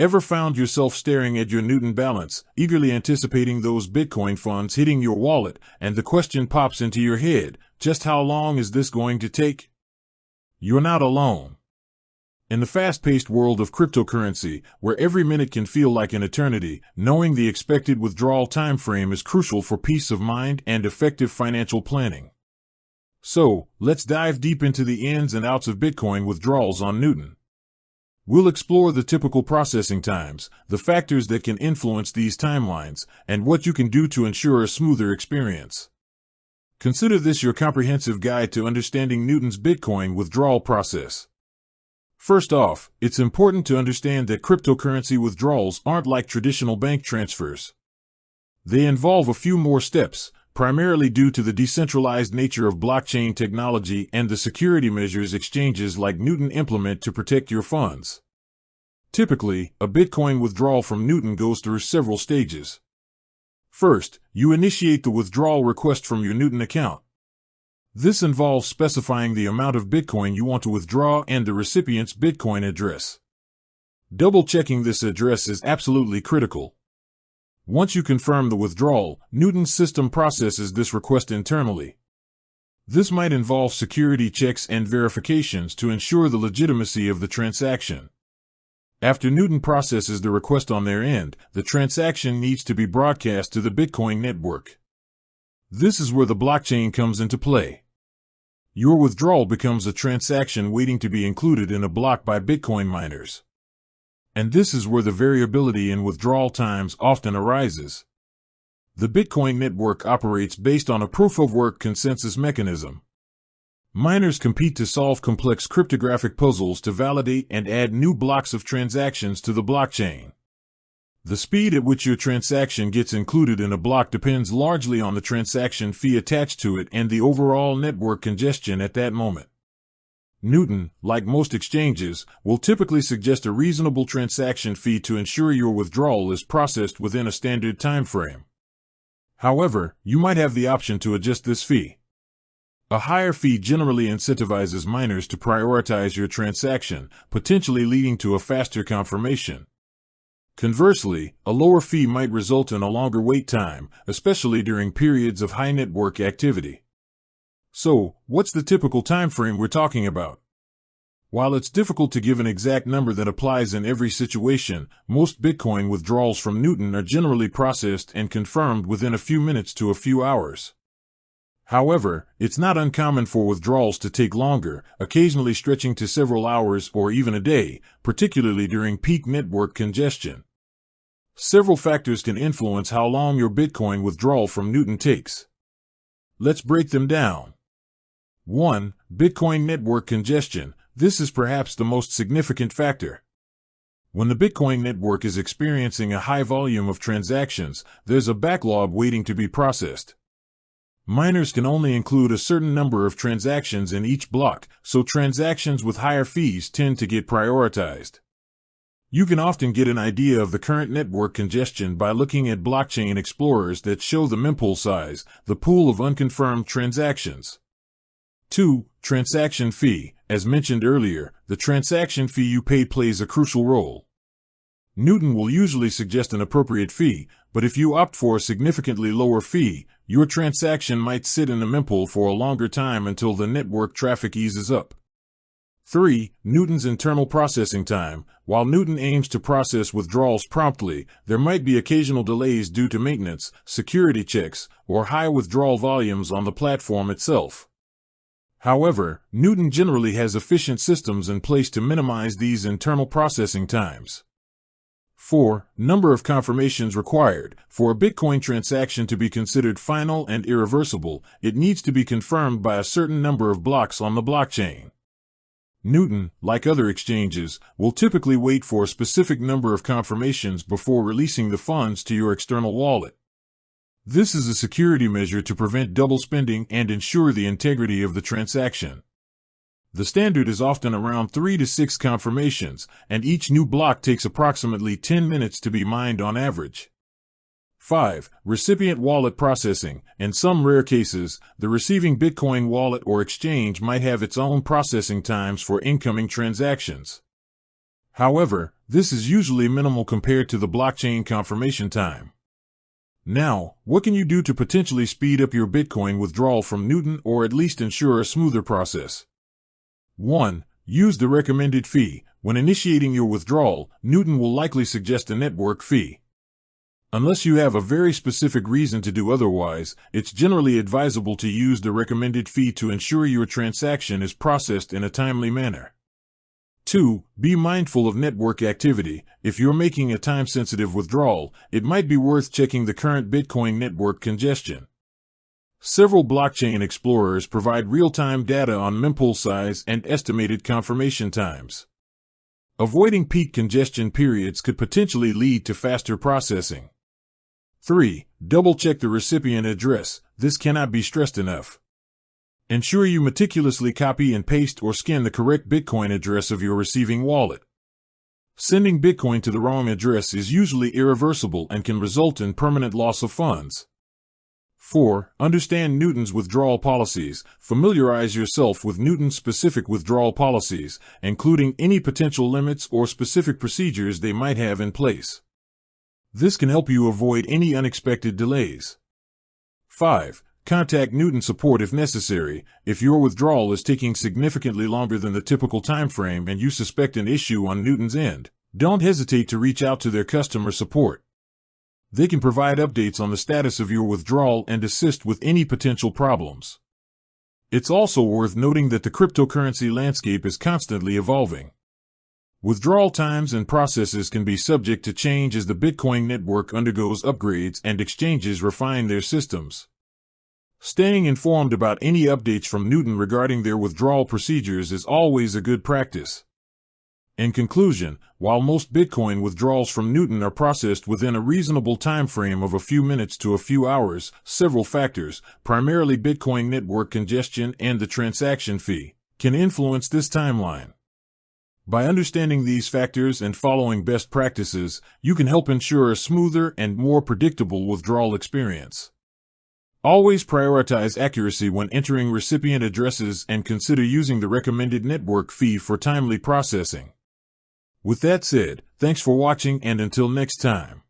Ever found yourself staring at your Newton balance, eagerly anticipating those Bitcoin funds hitting your wallet, and the question pops into your head, just how long is this going to take? You're not alone. In the fast-paced world of cryptocurrency, where every minute can feel like an eternity, knowing the expected withdrawal time frame is crucial for peace of mind and effective financial planning. So, let's dive deep into the ins and outs of Bitcoin withdrawals on Newton. We'll explore the typical processing times, the factors that can influence these timelines, and what you can do to ensure a smoother experience. Consider this your comprehensive guide to understanding Newton's Bitcoin withdrawal process. First off, it's important to understand that cryptocurrency withdrawals aren't like traditional bank transfers. They involve a few more steps, primarily due to the decentralized nature of blockchain technology and the security measures exchanges like Newton implement to protect your funds. Typically, a Bitcoin withdrawal from Newton goes through several stages. First, you initiate the withdrawal request from your Newton account. This involves specifying the amount of Bitcoin you want to withdraw and the recipient's Bitcoin address. Double-checking this address is absolutely critical. Once you confirm the withdrawal, Newton's system processes this request internally. This might involve security checks and verifications to ensure the legitimacy of the transaction. After Newton processes the request on their end, the transaction needs to be broadcast to the Bitcoin network. This is where the blockchain comes into play. Your withdrawal becomes a transaction waiting to be included in a block by Bitcoin miners. And this is where the variability in withdrawal times often arises. The Bitcoin network operates based on a proof-of-work consensus mechanism. Miners compete to solve complex cryptographic puzzles to validate and add new blocks of transactions to the blockchain. The speed at which your transaction gets included in a block depends largely on the transaction fee attached to it and the overall network congestion at that moment. Newton, like most exchanges, will typically suggest a reasonable transaction fee to ensure your withdrawal is processed within a standard time frame. However, you might have the option to adjust this fee. A higher fee generally incentivizes miners to prioritize your transaction, potentially leading to a faster confirmation. Conversely, a lower fee might result in a longer wait time, especially during periods of high network activity. So, what's the typical time frame we're talking about? While it's difficult to give an exact number that applies in every situation, most Bitcoin withdrawals from Newton are generally processed and confirmed within a few minutes to a few hours. However, it's not uncommon for withdrawals to take longer, occasionally stretching to several hours or even a day, particularly during peak network congestion. Several factors can influence how long your Bitcoin withdrawal from Newton takes. Let's break them down. 1. Bitcoin network congestion. This is perhaps the most significant factor. When the Bitcoin network is experiencing a high volume of transactions, there's a backlog waiting to be processed. Miners can only include a certain number of transactions in each block, so transactions with higher fees tend to get prioritized. You can often get an idea of the current network congestion by looking at blockchain explorers that show the mempool size, the pool of unconfirmed transactions. 2. Transaction fee. As mentioned earlier, the transaction fee you pay plays a crucial role. Newton will usually suggest an appropriate fee, but if you opt for a significantly lower fee, your transaction might sit in the mempool for a longer time until the network traffic eases up. 3. Newton's internal processing time. While Newton aims to process withdrawals promptly, there might be occasional delays due to maintenance, security checks, or high withdrawal volumes on the platform itself. However, Newton generally has efficient systems in place to minimize these internal processing times. 4. Number of confirmations required. For a Bitcoin transaction to be considered final and irreversible, it needs to be confirmed by a certain number of blocks on the blockchain. Newton, like other exchanges, will typically wait for a specific number of confirmations before releasing the funds to your external wallet. This is a security measure to prevent double spending and ensure the integrity of the transaction. The standard is often around 3 to 6 confirmations, and each new block takes approximately 10 minutes to be mined on average. 5. Recipient wallet processing. In some rare cases, the receiving Bitcoin wallet or exchange might have its own processing times for incoming transactions. However, This is usually minimal compared to the blockchain confirmation time. Now, what can you do to potentially speed up your Bitcoin withdrawal from Newton or at least ensure a smoother process? 1. Use the recommended fee. When initiating your withdrawal, Newton will likely suggest a network fee. Unless you have a very specific reason to do otherwise, it's generally advisable to use the recommended fee to ensure your transaction is processed in a timely manner. 2. Be mindful of network activity. If you're making a time-sensitive withdrawal, it might be worth checking the current Bitcoin network congestion. Several blockchain explorers provide real-time data on mempool size and estimated confirmation times. Avoiding peak congestion periods could potentially lead to faster processing. 3. Double-check the recipient address. This cannot be stressed enough. Ensure you meticulously copy and paste or scan the correct Bitcoin address of your receiving wallet. Sending Bitcoin to the wrong address is usually irreversible and can result in permanent loss of funds. 4. Understand Newton's withdrawal policies. Familiarize yourself with Newton's specific withdrawal policies, including any potential limits or specific procedures they might have in place. This can help you avoid any unexpected delays. 5. Contact Newton support if necessary. If your withdrawal is taking significantly longer than the typical time frame and you suspect an issue on Newton's end, don't hesitate to reach out to their customer support. They can provide updates on the status of your withdrawal and assist with any potential problems. It's also worth noting that the cryptocurrency landscape is constantly evolving. Withdrawal times and processes can be subject to change as the Bitcoin network undergoes upgrades and exchanges refine their systems. Staying informed about any updates from Newton regarding their withdrawal procedures is always a good practice. In conclusion, while most Bitcoin withdrawals from Newton are processed within a reasonable time frame of a few minutes to a few hours, several factors, primarily Bitcoin network congestion and the transaction fee, can influence this timeline. By understanding these factors and following best practices, you can help ensure a smoother and more predictable withdrawal experience. Always prioritize accuracy when entering recipient addresses and consider using the recommended network fee for timely processing. With that said, thanks for watching and until next time.